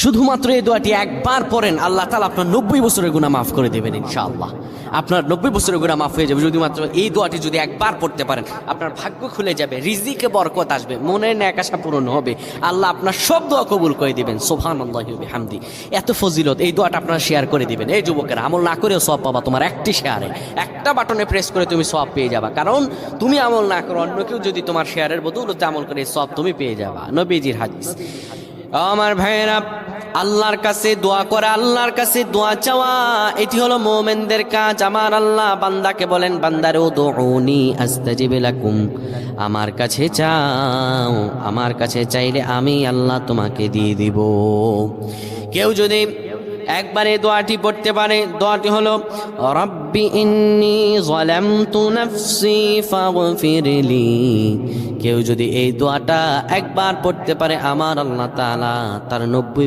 শুধুমাত্র এই দোয়াটি একবার পড়েন, আল্লাহ তাআলা আপনার 90 বছরের গুনাহ মাফ করে দেবেন ইনশাআল্লাহ। আপনার 90 বছরের গুনাহ মাফ হয়ে যাবে যদি মাত্র এই দোয়াটি যদি একবার পড়তে পারেন। আপনার ভাগ্য খুলে যাবে, রিজিকে বরকত আসবে, মনের ন্যাক আশা পূরণ হবে, আল্লাহ আপনার সব দোয়া কবুল করে দিবেন। সুবহানাল্লাহি ওয়া বিহামদি। এত ফজিলত, এই দোয়াটা আপনারা শেয়ার করে দিবেন। এই যুবকেরা, আমল না করেও সওয়াব পাবা। তোমার একটি শেয়ারে, একটা বাটনে প্রেস করে তুমি সওয়াব পেয়ে যাবা। কারণ তুমি আমল না করো, অন্য কেউ যদি তোমার শেয়ারের বদৌলতে আমল করে, সওয়াব তুমি পেয়ে যাবা। নবীজির হাদিস। আমার ভাইয়েরা, আল্লাহর কাছে দোয়া করা, আল্লাহর কাছে দোয়া চাওয়া, এটি হলো মুমিনদের কাজ। আমার আল্লাহ বান্দাকে বলেন, বান্দারে উদউনি আস্তাজিব লাকুম, আমার কাছে চাও, আমার কাছে চাইলে আমি আল্লাহ তোমাকে দিয়ে দিব। কেউ যদি একবার এই দোয়াটি পড়তে পারে, দোয়াটি হলো রব্বি ইন্নী যালামতু নাফসি ফাগফিরলি। কেউ যদি এই দোয়াটা একবার পড়তে পারে, আমার আল্লাহ তাআলা তার 90